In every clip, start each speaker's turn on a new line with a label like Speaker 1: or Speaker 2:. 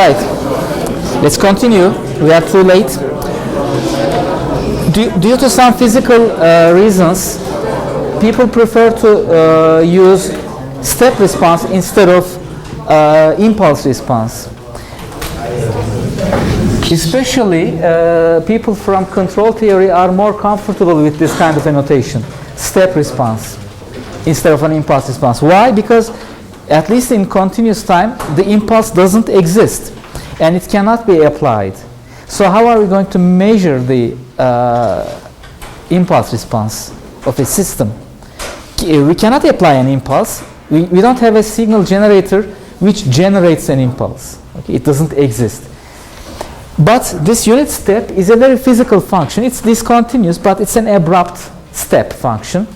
Speaker 1: Right. Let's continue. We are too late. Due to some physical reasons, people prefer to use step response instead of impulse response. Especially people from control theory are more comfortable with this kind of a notation, step response instead of an impulse response. Why? Because at least in continuous time, the impulse doesn't exist and it cannot be applied. So how are we going to measure the impulse response of a system? We cannot apply an impulse. We don't have a signal generator which generates an impulse. Okay? It doesn't exist. But this unit step is a very physical function. It's discontinuous, but it's an abrupt step function,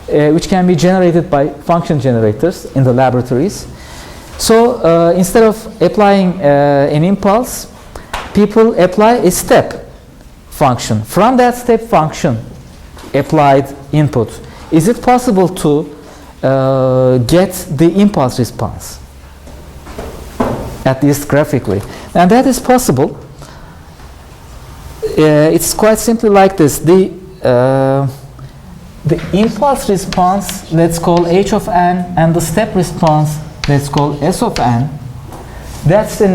Speaker 1: which can be generated by function generators in the laboratories. So instead of applying an impulse, people apply a step function. From that step function applied input, is it possible to get the impulse response, at least graphically? And that is possible. It's quite simply like this. The impulse response, let's call h of n, and the step response, let's call s of n. That's the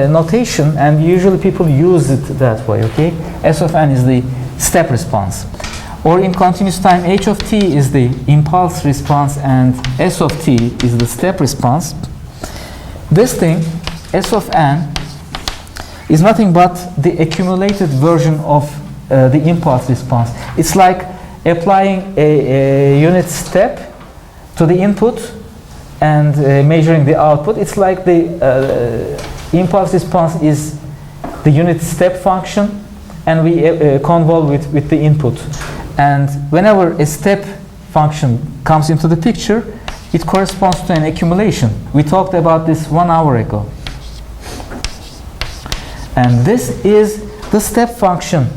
Speaker 1: notation, and usually people use it that way, okay? S of n is the step response. Or in continuous time, h of t is the impulse response, and s of t is the step response. This thing, s of n, is nothing but the accumulated version of the impulse response. It's like applying a unit step to the input and measuring the output. It's like the impulse response is the unit step function, and we convolve with the input. And whenever a step function comes into the picture, it corresponds to an accumulation. We talked about this 1 hour ago. And this is the step function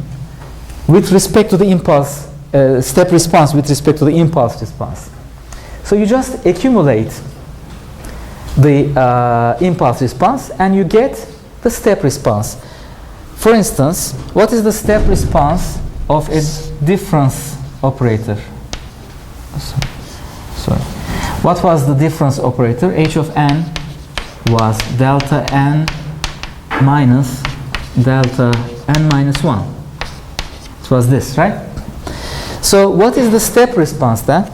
Speaker 1: with respect to the impulse, step response with respect to the impulse response. So you just accumulate the impulse response and you get the step response. For instance, what is the step response of a difference operator? Sorry. What was the difference operator? H of n was delta n minus delta n minus 1. It was this, right? So what is the step response then?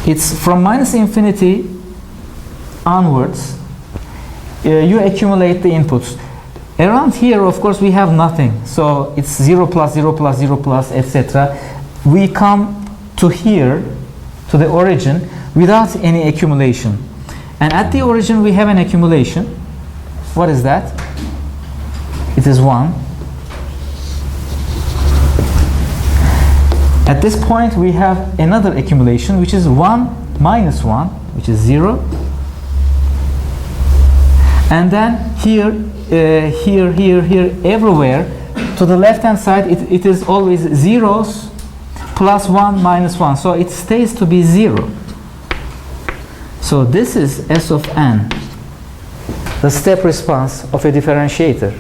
Speaker 1: It's from minus infinity onwards, you accumulate the inputs. Around here, of course, we have nothing. So it's 0 plus 0 plus 0 plus, etc. We come to here, to the origin, without any accumulation. And at the origin, we have an accumulation. What is that? It is 1. At this point, we have another accumulation, which is 1 minus 1, which is 0. And then here, here, everywhere, to the left-hand side, it is always zeros plus 1 minus 1. So it stays to be 0. So this is S of n, the step response of a differentiator.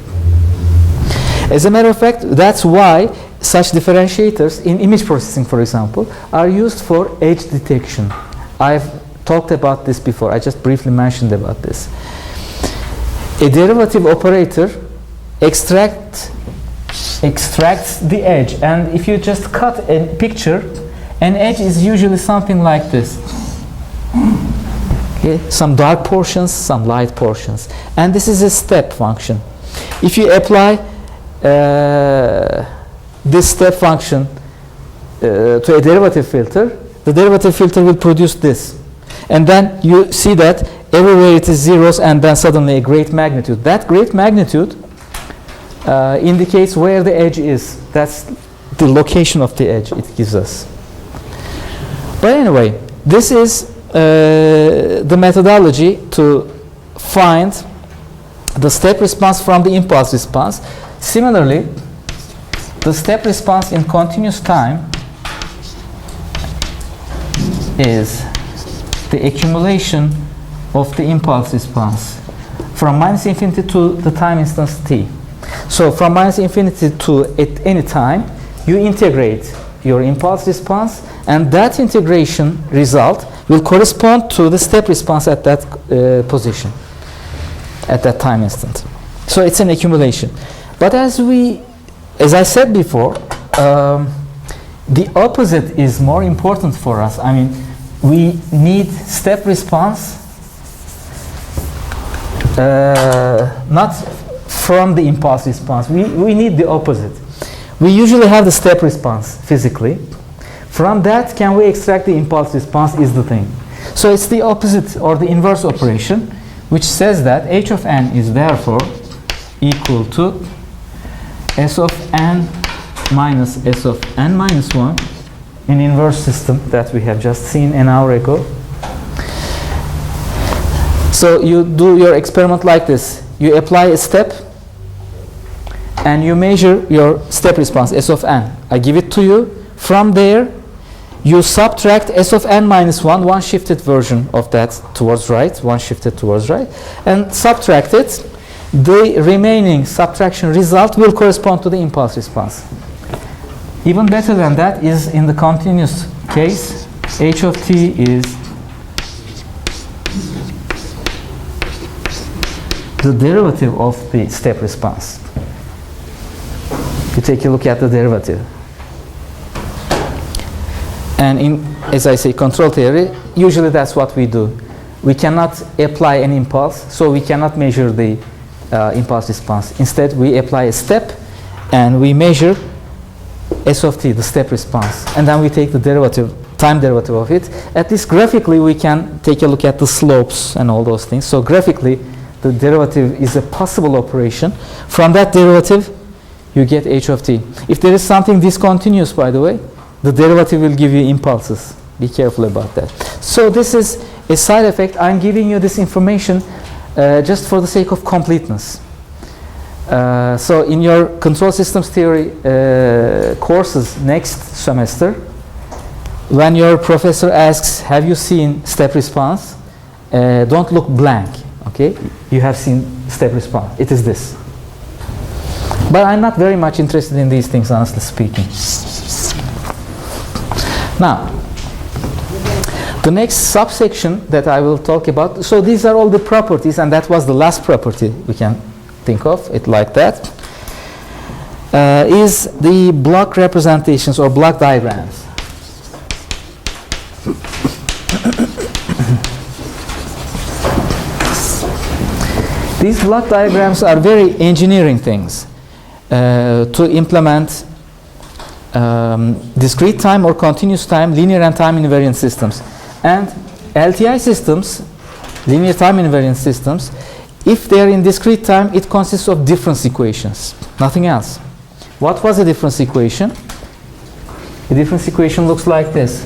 Speaker 1: As a matter of fact, that's why such differentiators in image processing, for example, are used for edge detection. I've talked about this before. I just briefly mentioned about this. A derivative operator extracts the edge, and if you just cut a picture, an edge is usually something like this. Okay? Some dark portions, some light portions, and this is a step function. If you apply this step function to a derivative filter, the derivative filter will produce this, and then you see that everywhere it is zeros and then suddenly a great magnitude. That great magnitude indicates where the edge is. That's the location of the edge it gives us. But anyway, this is the methodology to find the step response from the impulse response. Similarly, the step response in continuous time is the accumulation of the impulse response from minus infinity to the time instance t. So from minus infinity to at any time, you integrate your impulse response, and that integration result will correspond to the step response at that position, at that time instant. So it's an accumulation. But as I said before, the opposite is more important for us. I mean, we need step response not from the impulse response. We need the opposite. We usually have the step response physically. From that, can we extract the impulse response is the thing. So it's the opposite or the inverse operation, which says that h of n is therefore equal to s of n minus s of n minus 1 in inverse system that we have just seen an hour ago. So you do your experiment like this. You apply a step and you measure your step response, s of n. I give it to you. From there, you subtract s of n minus 1, one shifted version of that towards right, one shifted towards right, and subtract it. The remaining subtraction result will correspond to the impulse response. Even better than that is in the continuous case, h of t is the derivative of the step response. You take a look at the derivative. And as I say, control theory, usually that's what we do. We cannot apply an impulse, so we cannot measure the impulse response. Instead, we apply a step and we measure s of t, the step response. And then we take the derivative, time derivative of it. At least graphically, we can take a look at the slopes and all those things. So graphically, the derivative is a possible operation. From that derivative, you get h of t. If there is something discontinuous, by the way, the derivative will give you impulses. Be careful about that. So this is a side effect. I'm giving you this information just for the sake of completeness. So in your control systems theory courses next semester, when your professor asks, have you seen step response? Don't look blank, okay? You have seen step response. It is this. But I'm not very much interested in these things, honestly speaking. Now, the next subsection that I will talk about, so these are all the properties, and that was the last property we can think of, it like that, is the block representations or block diagrams. These block diagrams are very engineering things to implement discrete time or continuous time, linear and time invariant systems. And LTI systems, linear time invariant systems, if they are in discrete time, it consists of difference equations, nothing else. What was the difference equation? The difference equation looks like this.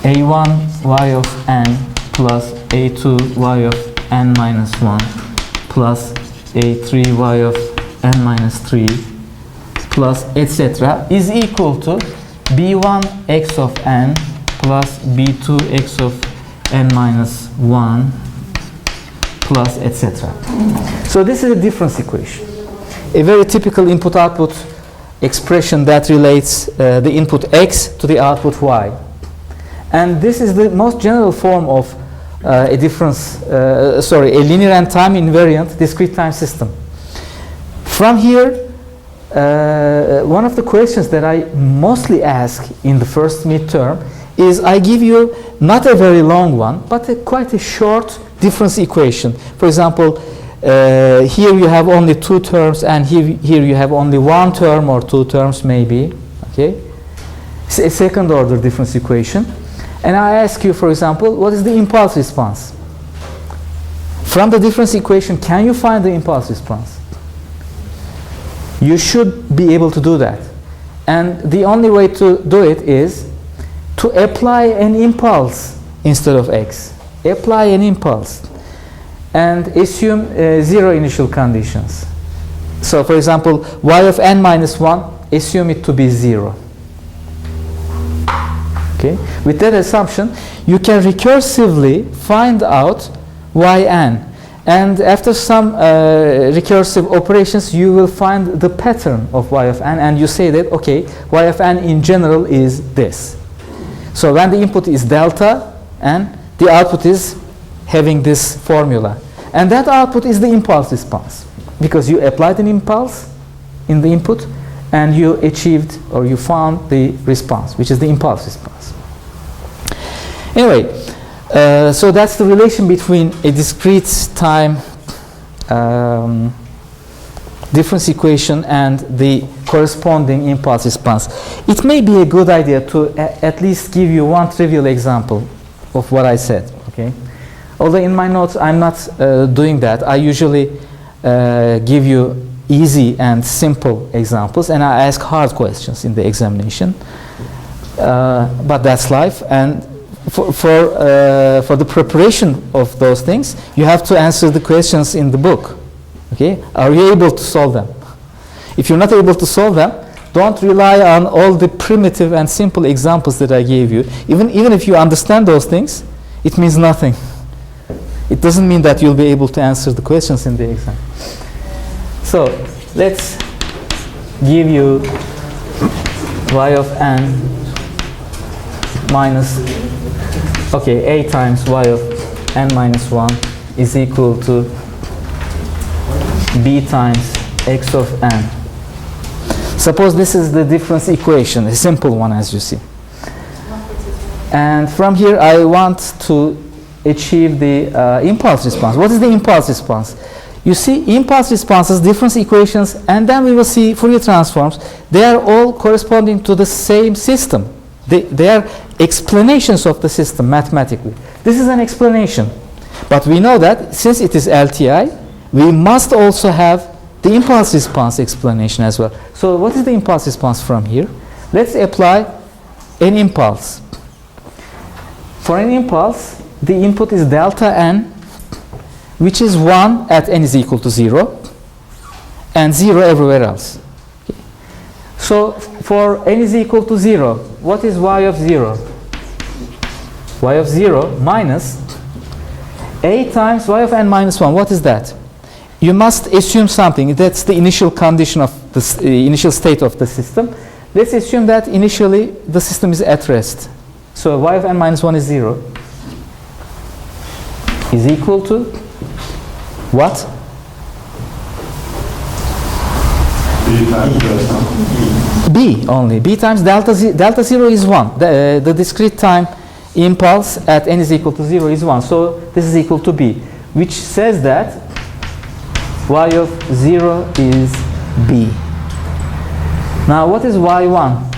Speaker 1: A1 y of n plus A2 y of n minus 1 plus A3 y of n minus 3 plus etc. is equal to B1 x of n plus B2 x of n minus 1 plus etc. So this is a difference equation. A very typical input-output expression that relates the input x to the output y. And this is the most general form of a linear and time invariant discrete time system. From here, one of the questions that I mostly ask in the first midterm is I give you not a very long one, but quite a short difference equation. For example, here you have only two terms, and here you have only one term or two terms maybe. Okay, it's a second order difference equation. And I ask you, for example, what is the impulse response? From the difference equation, can you find the impulse response? You should be able to do that. And the only way to do it is to apply an impulse instead of x. Apply an impulse and assume zero initial conditions. So for example, y of n minus 1, assume it to be 0. Okay? With that assumption, you can recursively find out yn. And after some recursive operations, you will find the pattern of y of n, and you say that, okay, y of n in general is this. So when the input is delta n, the output is having this formula. And that output is the impulse response, because you applied an impulse in the input, and you achieved, or you found the response, which is the impulse response. Anyway, so that's the relation between a discrete time difference equation and the corresponding impulse response. It may be a good idea to at least give you one trivial example of what I said. Okay? Although in my notes I'm not doing that. I usually give you easy and simple examples, and I ask hard questions in the examination. But that's life, and for the preparation of those things, you have to answer the questions in the book. Okay? Are you able to solve them? If you're not able to solve them, don't rely on all the primitive and simple examples that I gave you. Even if you understand those things, it means nothing. It doesn't mean that you'll be able to answer the questions in the exam. So let's give you y of n minus, okay, a times y of n minus 1 is equal to b times x of n. Suppose this is the difference equation, a simple one, as you see. And from here I want to achieve the impulse response. What is the impulse response? You see impulse responses, difference equations, and then we will see Fourier transforms. They are all corresponding to the same system. They are explanations of the system mathematically. This is an explanation. But we know that since it is LTI, we must also have the impulse response explanation as well. So what is the impulse response from here? Let's apply an impulse. For an impulse, the input is delta n, which is 1 at n is equal to 0, and 0 everywhere else. Okay. So for n is equal to 0, what is y of 0? Y of 0 minus a times y of n minus 1. What is that? You must assume something. That's the initial condition of the initial state of the system. Let's assume that initially the system is at rest. So y of n minus 1 is 0. Is equal to what? B only. B times delta 0 is 1. The discrete time impulse at n is equal to 0 is 1. So this is equal to B, which says that y of 0 is B. Now what is y1?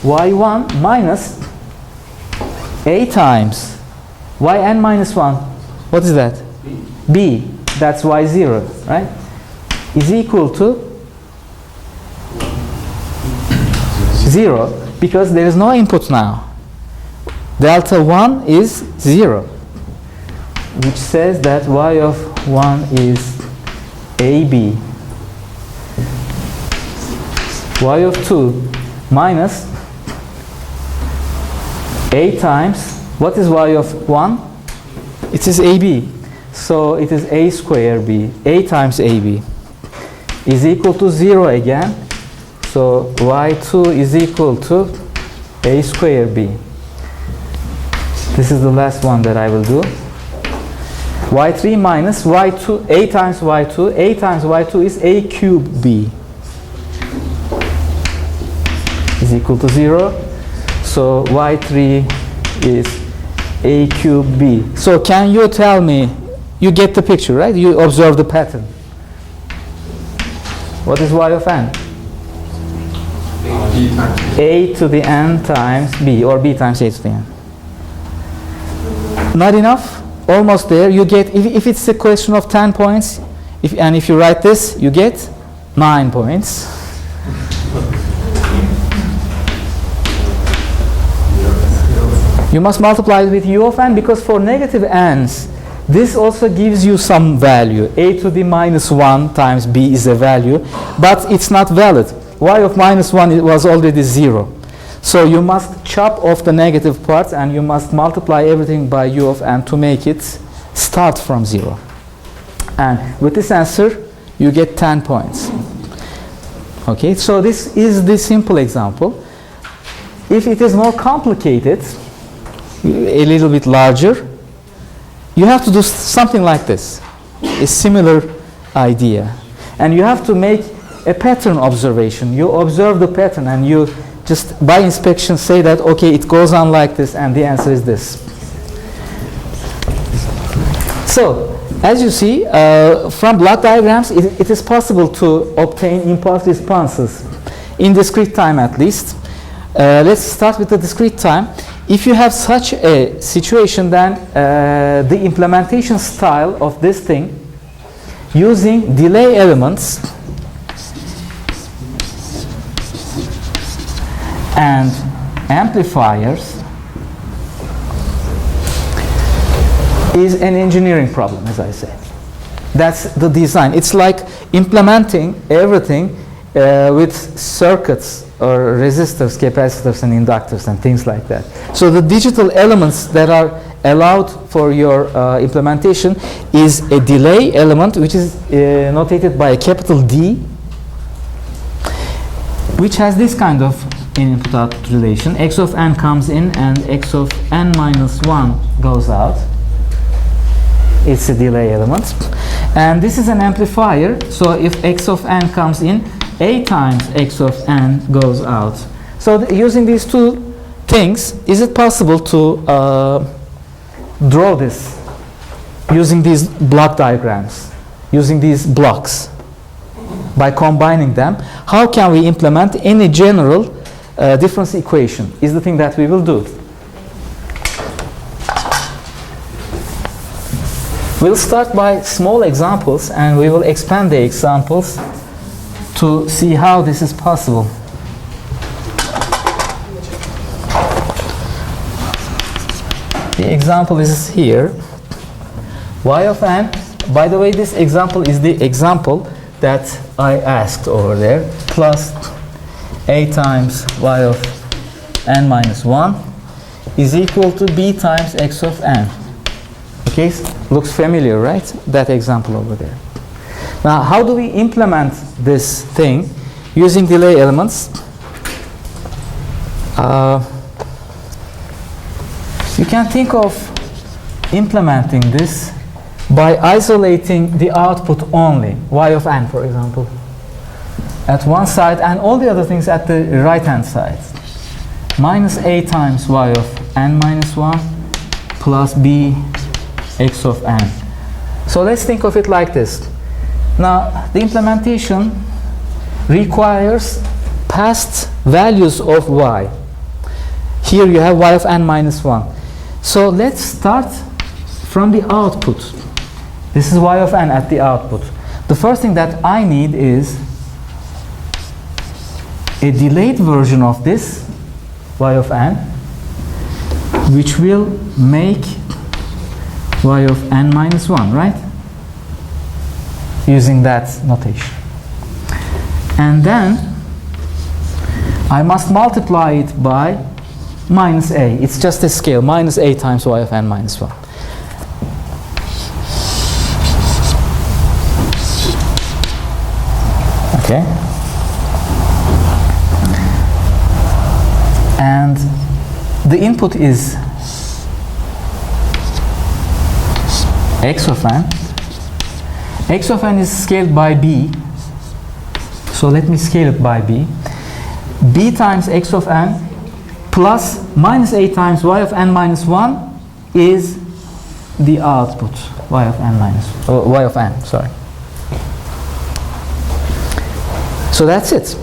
Speaker 1: y1 minus a times yn minus 1. What is that? B. That's y0, right? Is equal to 0, because there is no input now. Delta 1 is 0, which says that y of 1 is AB. Y of 2 minus a times, what is y of 1? It is AB. So it is a square b, a times ab, is equal to 0 again. So y2 is equal to a square b. This is the last one that I will do. y3 minus y2, a times y2, a times y2 is a cube b, is equal to 0. So y3 is a cube b. So can you tell me, you get the picture, right? You observe the pattern. What is y of n? A to the n times b, or b times a to the n. Not enough? Almost there. You get, if it's a question of 10 points, if you write this, you get 9 points. You must multiply it with u of n, because for negative n's, this also gives you some value. A to the minus 1 times b is a value, but it's not valid. Y of minus 1 was already 0. So you must chop off the negative parts, and you must multiply everything by u of n to make it start from 0. And with this answer, you get 10 points. Okay, so this is the simple example. If it is more complicated, a little bit larger, you have to do something like this, a similar idea. And you have to make a pattern observation. You observe the pattern and you just by inspection say that, okay, it goes on like this and the answer is this. So, as you see, from block diagrams, it is possible to obtain impulse responses in discrete time at least. Let's start with the discrete time. If you have such a situation, then the implementation style of this thing using delay elements and amplifiers is an engineering problem, as I said. That's the design. It's like implementing everything with circuits or resistors, capacitors, and inductors, and things like that. So the digital elements that are allowed for your implementation is a delay element, which is notated by a capital D, which has this kind of input-output relation. X of n comes in and x of n minus 1 goes out. It's a delay element. And this is an amplifier, so if x of n comes in, a times x of n goes out. So using these two things, is it possible to draw this using these block diagrams, using these blocks? By combining them, how can we implement any general difference equation is the thing that we will do. We'll start by small examples and we will expand the examples to see how this is possible. The example is here. Y of n, by the way, this example is the example that I asked over there, plus a times y of n minus 1 is equal to b times x of n. Okay, looks familiar, right? That example over there. Now, how do we implement this thing using delay elements? You can think of implementing this by isolating the output only, y of n, for example, at one side and all the other things at the right-hand side. Minus a times y of n minus 1 plus b x of n. So let's think of it like this. Now, the implementation requires past values of y. Here you have y of n minus 1. So let's start from the output. This is y of n at the output. The first thing that I need is a delayed version of this y of n, which will make y of n minus 1, right? Using that notation. And then I must multiply it by minus a. It's just a scale, minus a times y of n minus 1. Okay? And the input is x of n. X of n is scaled by b. So let me scale it by b. b times x of n plus minus a times y of n minus 1 is the output, y of n minus, y of n, sorry. So that's it.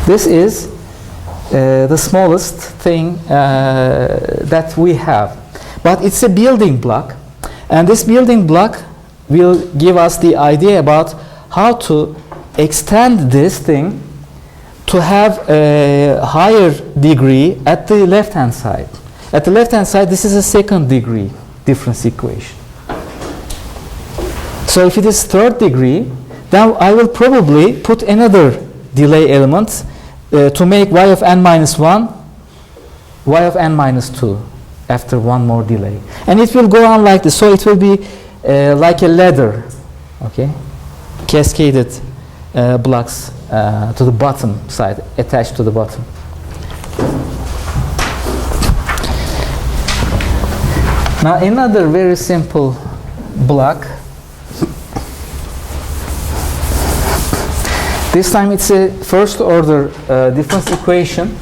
Speaker 1: This is the smallest thing that we have. But it's a building block. And this building block will give us the idea about how to extend this thing to have a higher degree at the left-hand side. At the left-hand side, this is a second degree difference equation. So if it is third degree, then I will probably put another delay element to make y of n minus 1, y of n minus 2. after one more delay. And it will go on like this. So it will be like a ladder, okay? Cascaded blocks to the bottom side, attached to the bottom. Now another very simple block. This time it's a first order difference equation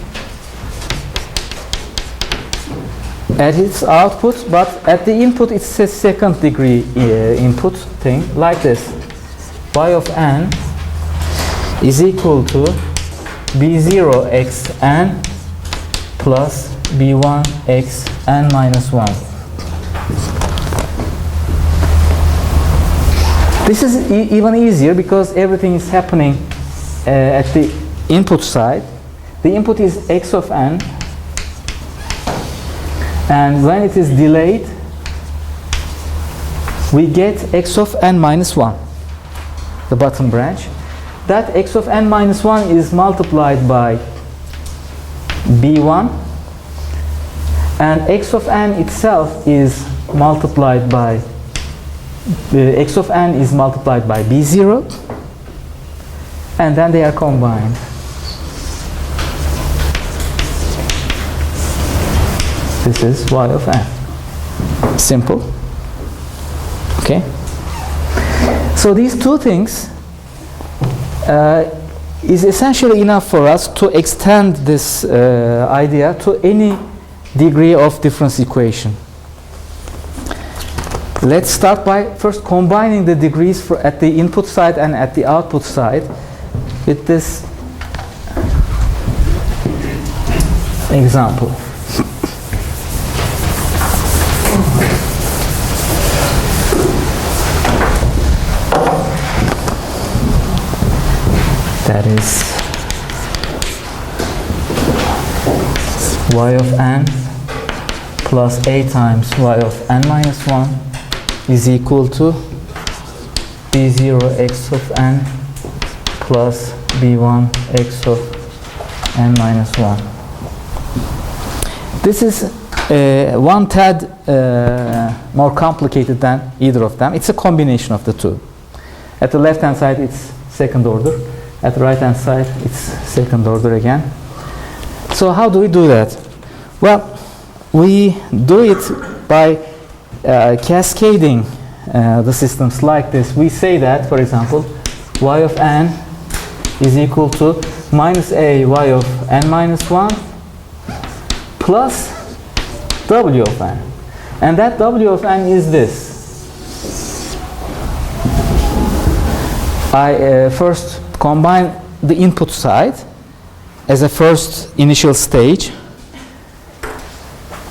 Speaker 1: at its output, but at the input it's a second degree input thing, like this. Y of n is equal to b0 x n plus b1 x n minus 1. This is even easier because everything is happening at the input side. The input is x of n, and when it is delayed, we get x of n minus 1, the bottom branch. That x of n minus 1 is multiplied by b1, and x of n itself is multiplied by x of n is multiplied by b0, and then they are combined. This is y of n. Simple. Okay? So these two things is essentially enough for us to extend this idea to any degree of difference equation. Let's start by first combining the degrees at the input side and at the output side with this example. That is y of n plus a times y of n minus 1 is equal to b0 x of n plus b1 x of n minus 1. This is one tad more complicated than either of them. It's a combination of the two. At the left hand side it's second order. At the right hand side it's second order again. So how do we do that? Well, we do it by cascading the systems like this. We say that, for example, y of n is equal to minus a y of n minus 1 plus w of n. And that w of n is this. I first combine the input side as a first initial stage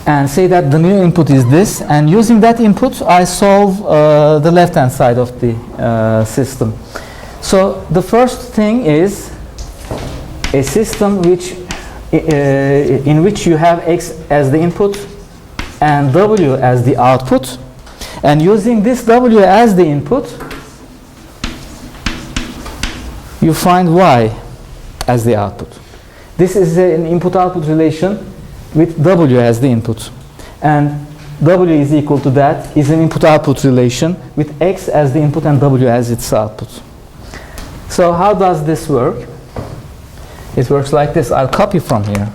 Speaker 1: and say that the new input is this, and using that input I solve the left hand side of the system. So the first thing is a system which in which you have x as the input and w as the output, and using this w as the input you find y as the output. This is an input-output relation with w as the input, and w is equal to that is an input-output relation with x as the input and w as its output. So how does this work? It works like this. I'll copy from here.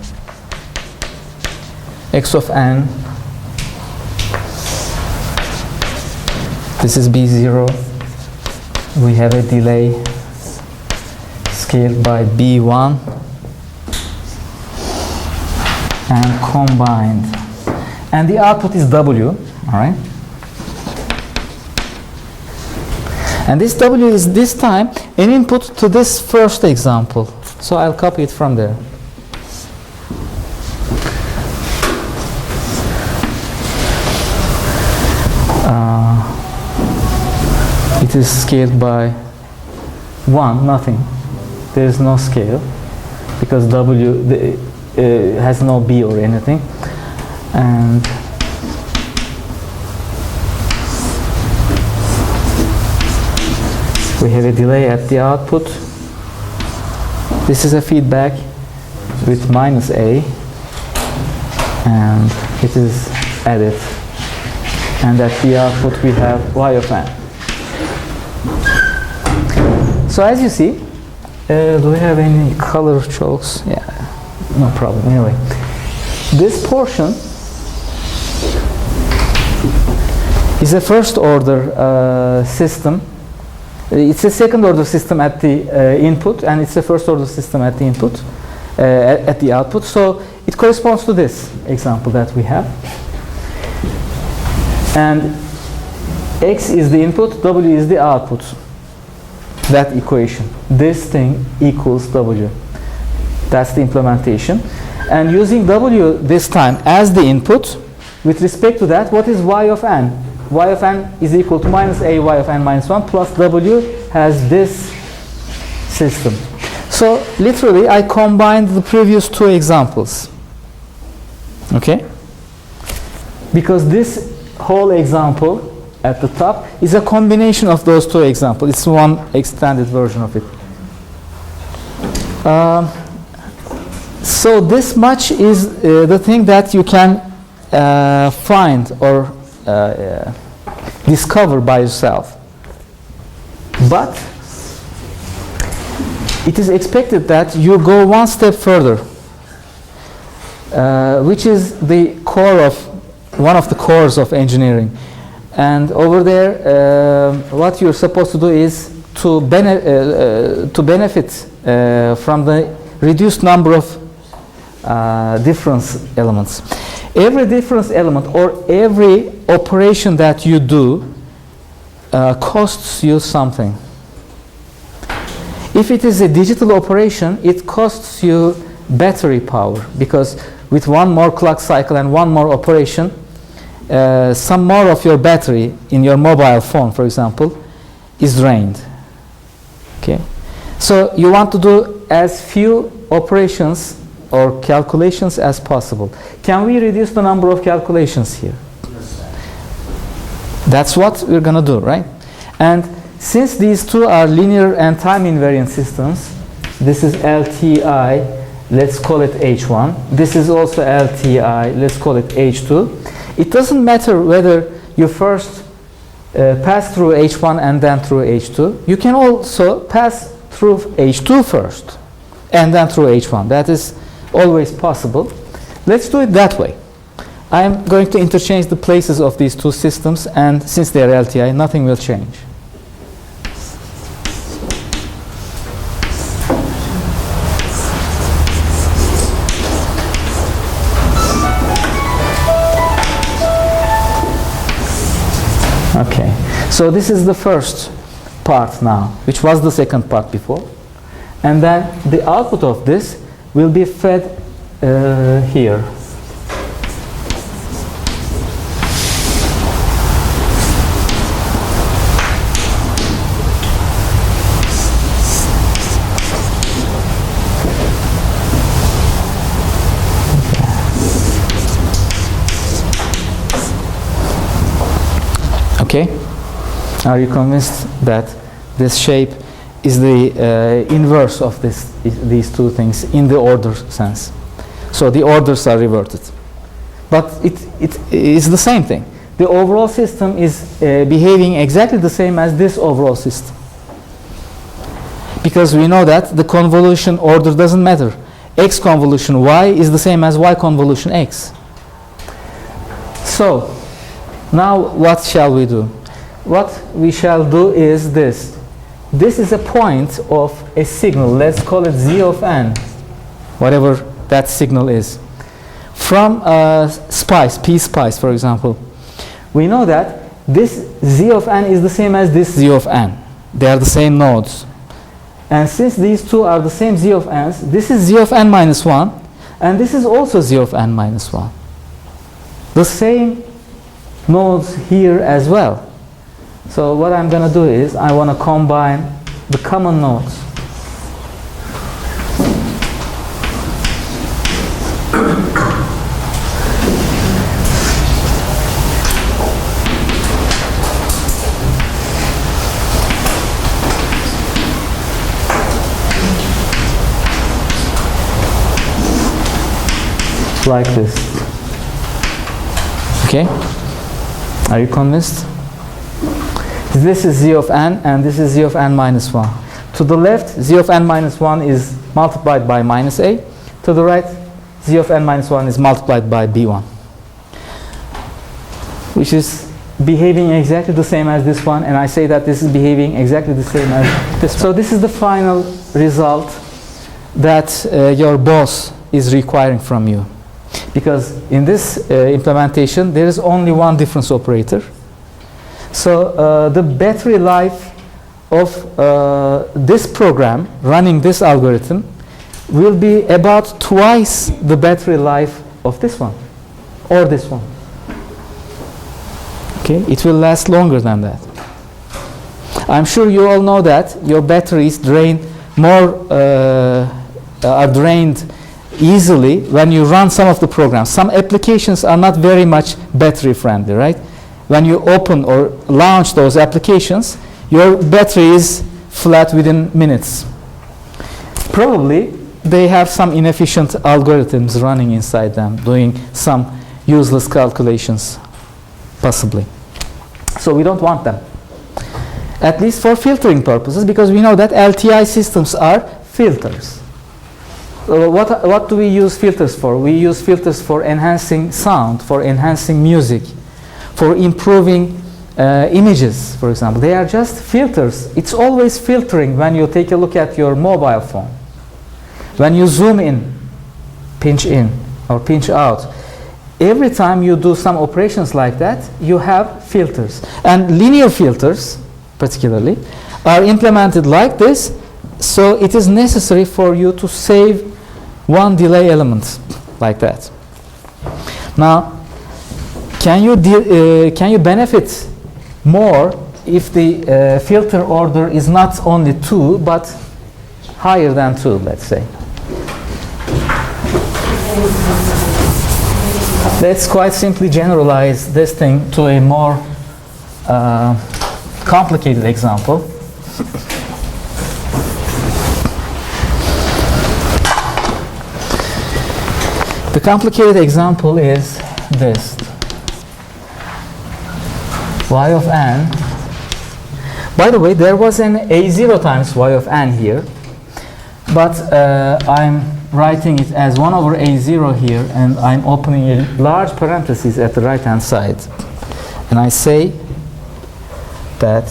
Speaker 1: X of n, this is b0, we have a delay scaled by b1 and combined, and the output is w, all right? And this w is this time an input to this first example, so I'll copy it from there. It is scaled by 1, nothing. There is no scale because w has no b or anything, and we have a delay at the output. This is a feedback with minus a, and it is added, and at the output we have y of n. So as you see, do we have any color chokes? Yeah, no problem. Anyway, this portion is a first order system. It's a second order system at the input, and it's a first order system at the input, at the output. So it corresponds to this example that we have. And x is the input, w is the output. That equation. This thing equals w. That's the implementation. And using w this time as the input, with respect to that, what is y of n? Y of n is equal to minus a y of n minus 1 plus w has this system. So literally I combined the previous two examples. Okay? Because this whole example at the top is a combination of those two examples. It's one extended version of it. So this much is the thing that you can find or discover by yourself. But it is expected that you go one step further, which is the core of one of the cores of engineering. And over there, what you're supposed to do is to benefit from the reduced number of difference elements. Every difference element or every operation that you do costs you something. If it is a digital operation, it costs you battery power, because with one more clock cycle and one more operation, some more of your battery in your mobile phone, for example, is drained. Okay, so you want to do as few operations or calculations as possible. Can we reduce the number of calculations here? Yes. That's what we're going to do, right? And since these two are linear and time invariant systems, this is LTI, let's call it H1. This is also LTI, let's call it H2. It doesn't matter whether you first pass through H1 and then through H2. You can also pass through H2 first and then through H1. That is always possible. Let's do it that way. I'm going to interchange the places of these two systems, and since they are LTI, nothing will change. Okay, so this is the first part now, which was the second part before. And then the output of this will be fed here. Okay, are you convinced that this shape is the inverse of these two things in the order sense? So the orders are reverted, but it is the same thing. The overall system is behaving exactly the same as this overall system, because we know that the convolution order doesn't matter. X convolution y is the same as y convolution x. So now what shall we do? What we shall do is this. This is a point of a signal. Let's call it z of n, whatever that signal is. From spice, p spice, for example, we know that this z of n is the same as this z of n. They are the same nodes. And since these two are the same z of n's, this is z of n minus 1, and this is also z of n minus 1. The same nodes here as well. So what I'm going to do is I want to combine the common nodes. Like this. Okay? Are you convinced? This is z of n, and this is z of n minus 1. To the left, z of n minus 1 is multiplied by minus a. To the right, z of n minus 1 is multiplied by b1, which is behaving exactly the same as this one, and I say that this is behaving exactly the same as this. So this is the final result that your boss is requiring from you. Because in this implementation, there is only one difference operator. So the battery life of this program running this algorithm will be about twice the battery life of this one or this one. Okay, it will last longer than that. I'm sure you all know that your batteries drain are drained easily when you run some of the programs. Some applications are not very much battery friendly, right? When you open or launch those applications, your battery is flat within minutes. Probably they have some inefficient algorithms running inside them, doing some useless calculations, possibly. So we don't want them, at least for filtering purposes, because we know that LTI systems are filters. What do we use filters for? We use filters for enhancing sound, for enhancing music, for improving images, for example. They are just filters. It's always filtering when you take a look at your mobile phone. When you zoom in, pinch in, or pinch out, every time you do some operations like that, you have filters. And linear filters, particularly, are implemented like this, so it is necessary for you to save one delay element like that. Now, can you benefit more if the filter order is not only 2 but higher than 2, let's say? Let's quite simply generalize this thing to a more complicated example. The complicated example is this. Y of n. By the way, there was an a0 times y of n here, but I'm writing it as 1 over a0 here, and I'm opening a large parenthesis at the right hand side, and I say that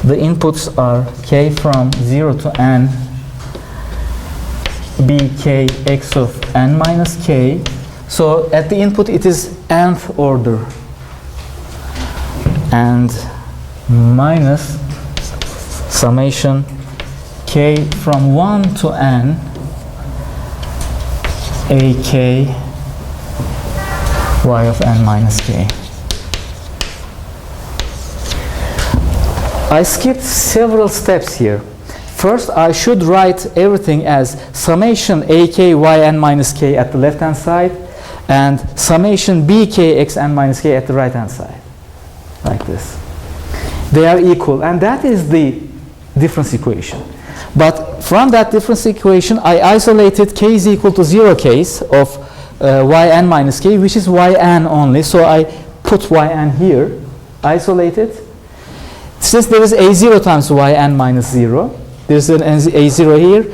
Speaker 1: the inputs are k from 0 to n bk x of n minus k. So at the input it is nth order, and minus summation k from 1 to n ak y of n minus k. I skipped several steps here. First, I should write everything as summation ak yn minus k at the left hand side and summation bk xn minus k at the right hand side, like this. They are equal, and that is the difference equation. But from that difference equation, I isolated k is equal to 0 case of yn minus k, which is yn only. So I put yn here, isolated. Since there is a0 times yn minus 0, there's an a0 here,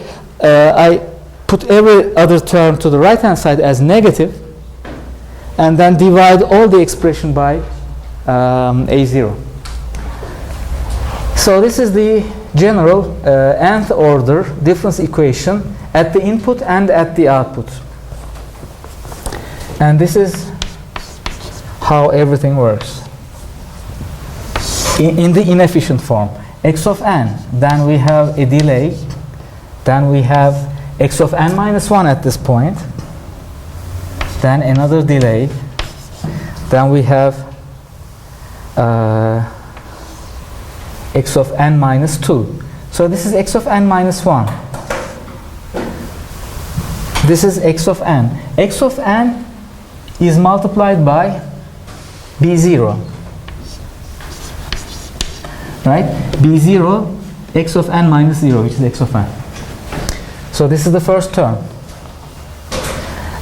Speaker 1: I put every other term to the right hand side as negative, and then divide all the expression by a0. So this is the general nth order difference equation at the input and at the output. And this is how everything works. In the inefficient form, x of n, then we have a delay, then we have x of n minus 1 at this point, then another delay, then we have x of n minus 2. So this is x of n minus 1. This is x of n. X of n is multiplied by b0. Right? b0 x of n minus 0, which is x of n. So this is the first term.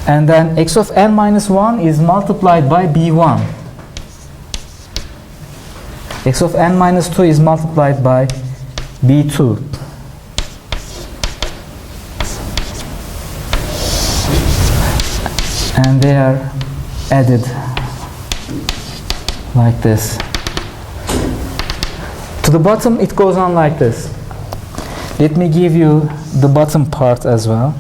Speaker 1: And then x of n minus 1 is multiplied by b1. X of n minus 2 is multiplied by b2. And they are added like this. To the bottom, it goes on like this. Let me give you the bottom part as well.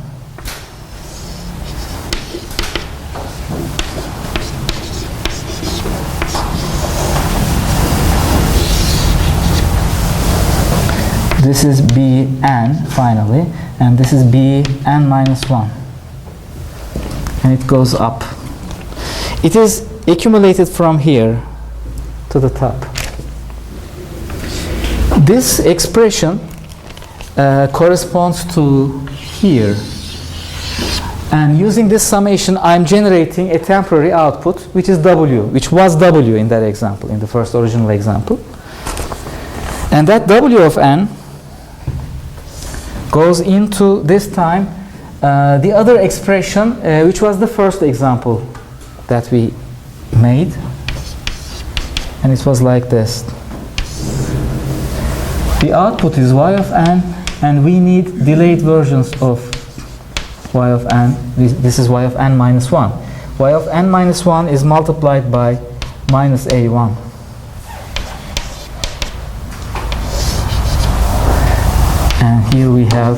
Speaker 1: This is bn finally, and this is bn minus 1. And it goes up. It is accumulated from here to the top. This expression corresponds to here. And using this summation, I'm generating a temporary output, which is W, which was W in that example, in the first original example. And that W of n goes into, this time, the other expression, which was the first example that we made. And it was like this. The output is y of n, and we need delayed versions of y of n. This is y of n minus 1. Y of n minus 1 is multiplied by minus a1. And here we have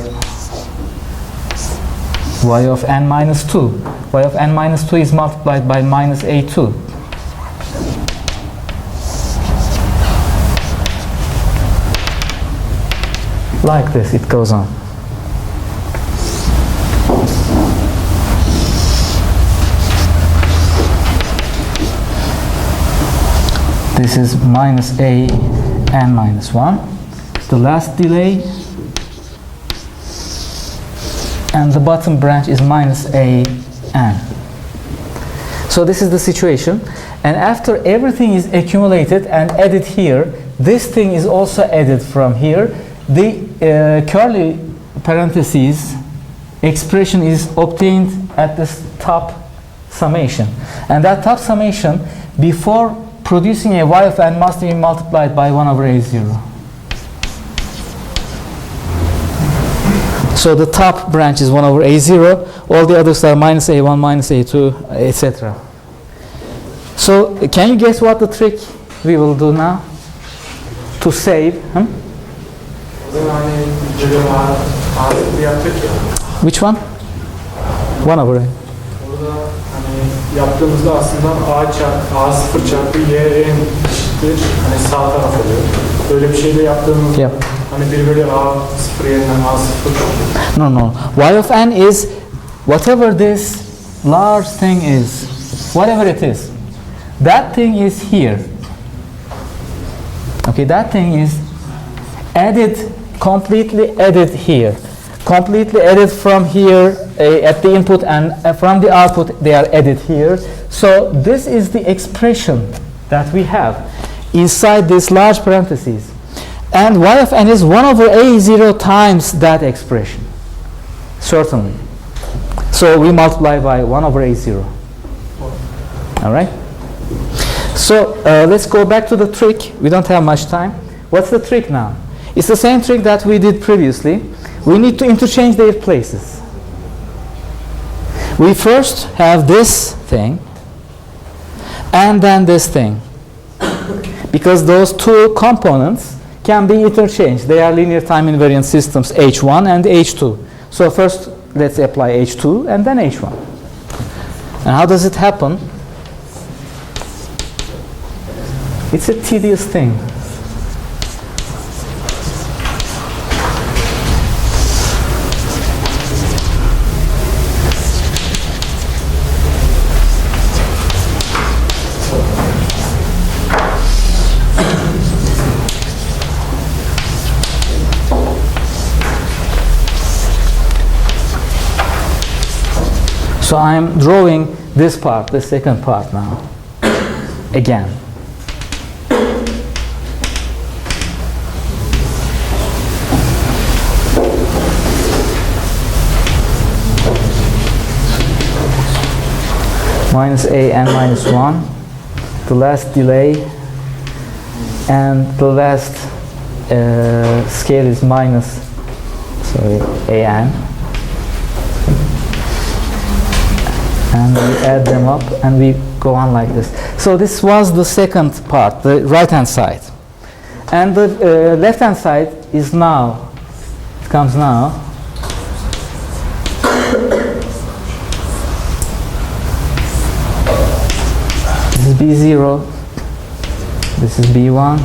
Speaker 1: y of n minus 2. Y of n minus 2 is multiplied by minus a2. Like this, it goes on. This is minus a n minus 1. The last delay. And the bottom branch is minus a n. So this is the situation. And after everything is accumulated and added here, this thing is also added from here. The curly parentheses expression is obtained at this top summation. And that top summation, before producing a y of n, must be multiplied by 1 over a0. So the top branch is 1 over a0, all the others are minus a1, minus a2, etc. So can you guess what the trick we will do now to save? Which one? 1 over a.
Speaker 2: Burada hani yaptığımızda aslında A0 çarpı Y en eşittir hani sağ taraf oluyor. Böyle bir şey de yaptığımızda hani 1 bölü A0 yerine A0.
Speaker 1: No. Y of n is whatever this large thing is, whatever it is. That thing is here. Okay, that thing is added, completely added here. Completely added from here at the input, and from the output they are added here. So this is the expression that we have inside this large parentheses. And y of n is 1 over a0 times that expression. Certainly. So we multiply by 1 over a0. All right? So let's go back to the trick. We don't have much time. What's the trick now? It's the same trick that we did previously. We need to interchange their places. We first have this thing and then this thing, because those two components can be interchanged. They are linear time invariant systems, H1 and H2. So first let's apply H2 and then H1. And how does it happen? It's a tedious thing. So I'm drawing this part, the second part now, again. minus a n minus 1, the last delay, and the last scale is minus, sorry, a n. And we add them up and we go on like this. So this was the second part, the right hand side. And the left hand side is now, it comes now. This is B0, this is B1.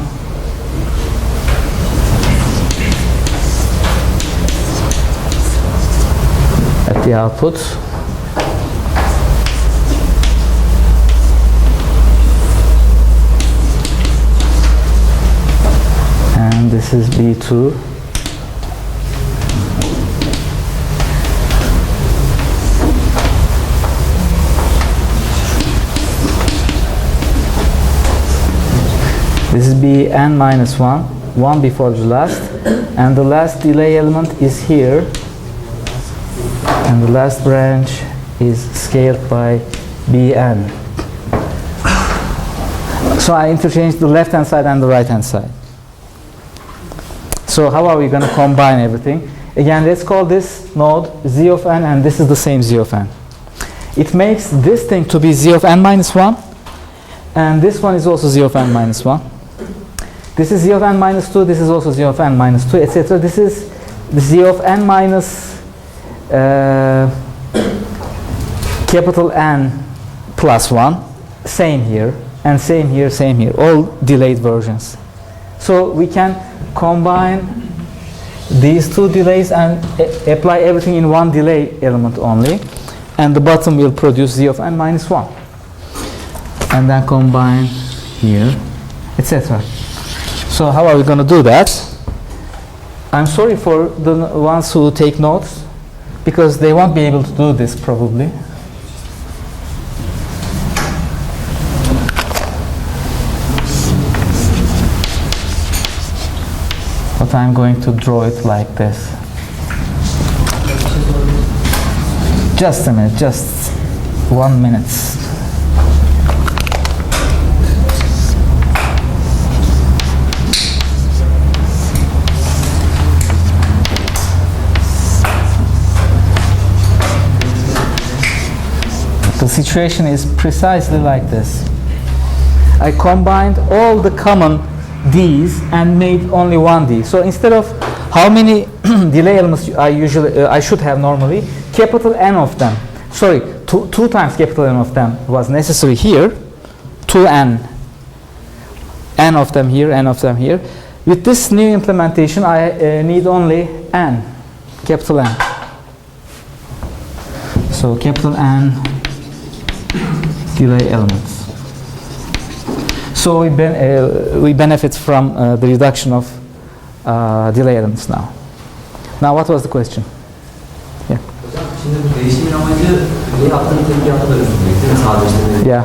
Speaker 1: At the output. And this is B2. This is Bn minus 1, 1 before the last, and the last delay element is here, and the last branch is scaled by Bn. So I interchanged the left hand side and the right hand side. So how are we going to combine everything? Again, let's call this node z of n, and this is the same z of n. It makes this thing to be z of n minus 1, and this one is also z of n minus 1. This is z of n minus 2, this is also z of n minus 2, etc. This is z of n minus capital N plus 1, same here, and same here, same here, all delayed versions. So we can combine these two delays and apply everything in one delay element only, and the bottom will produce z of n minus 1. And then combine here, etc. So how are we going to do that? I'm sorry for the ones who take notes, because they won't be able to do this probably. But I'm going to draw it like this. Just a minute, just 1 minute. The situation is precisely like this. I combined all the common D's and made only one D. So instead of how many delay elements I should have normally, capital N of them. Sorry, two times capital N of them was necessary here. 2n. N of them here, N of them here. With this new implementation, I need only N, capital N. So capital N delay elements. So we benefit from the reduction of delay elements now. Now, what was the question? Yeah.
Speaker 3: Şimdi bu değişimin amacı ne yaptığını tek bir haftada üzülmek, sadeleştirmek.
Speaker 1: Yeah.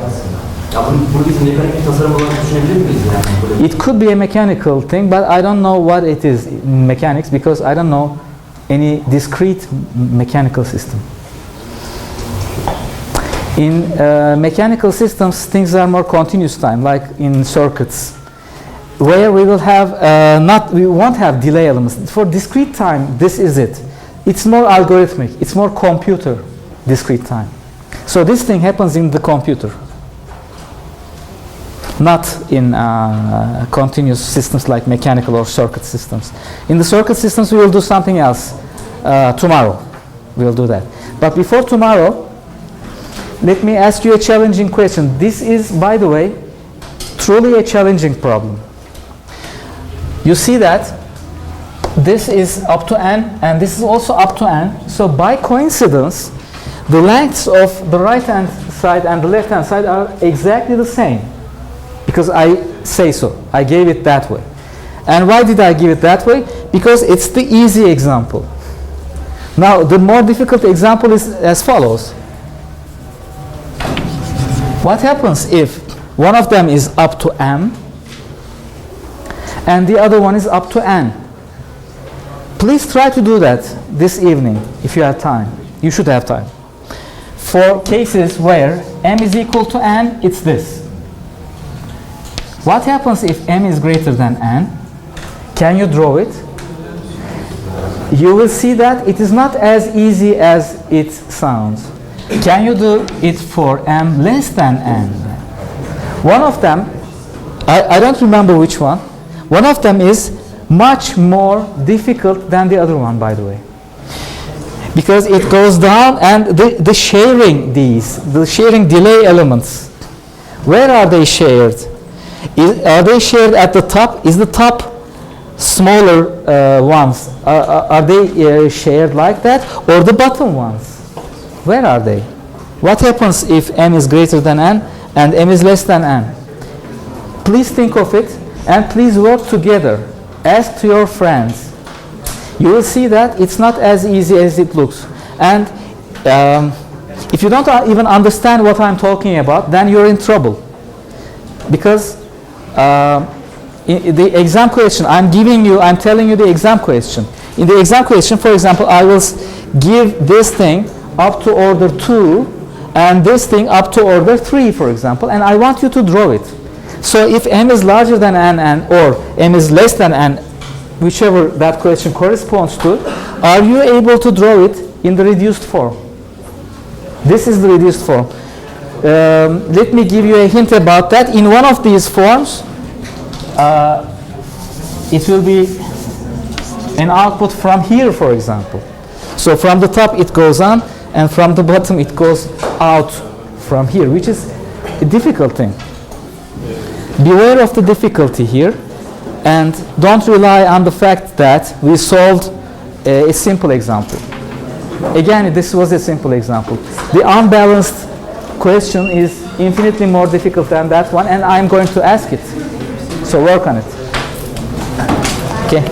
Speaker 3: Ya bunu biz mekanik bir tasarım olarak düşünebilir miyiz yani?
Speaker 1: It could be a mechanical thing, but I don't know what it is in mechanics because I don't know any discrete mechanical system. In mechanical systems, things are more continuous time, like in circuits, where we will have we won't have delay elements. For discrete time, this is it. It's more algorithmic. It's more computer discrete time. So this thing happens in the computer, not in continuous systems like mechanical or circuit systems. In the circuit systems, we will do something else tomorrow. We will do that. But before tomorrow, let me ask you a challenging question. This is, by the way, truly a challenging problem. You see that this is up to n, and this is also up to n. So by coincidence, the lengths of the right-hand side and the left-hand side are exactly the same. Because I say so. I gave it that way. And why did I give it that way? Because it's the easy example. Now, the more difficult example is as follows. What happens if one of them is up to m and the other one is up to n? Please try to do that this evening if you have time. You should have time. for cases where m is equal to n, it's this. What happens if m is greater than n? Can you draw it? You will see that it is not as easy as it sounds. Can you do it for m less than n? One of them, I don't remember which one. One of them is much more difficult than the other one, by the way. Because it goes down, and the sharing delay elements, where are they shared? Are they shared at the top? Is the top smaller ones? Are they shared like that? Or the bottom ones? Where are they? What happens if m is greater than n and m is less than n? Please think of it, and please work together. Ask to your friends. You will see that it's not as easy as it looks. And if you don't even understand what I'm talking about, then you're in trouble. Because in the exam question, I'm telling you the exam question. In the exam question, for example, I will give this thing up to order 2 and this thing up to order 3, for example, and I want you to draw it. So if m is larger than n or m is less than n, whichever that question corresponds to, are you able to draw it in the reduced form? This is the reduced form. Let me give you a hint about that. In one of these forms, it will be an output from here, for example. So from the top it goes on, and from the bottom it goes out from here, which is a difficult thing. Beware of the difficulty here, and don't rely on the fact that we solved a simple example. Again, this was a simple example. The unbalanced question is infinitely more difficult than that one, and I'm going to ask it. So work on it. Okay.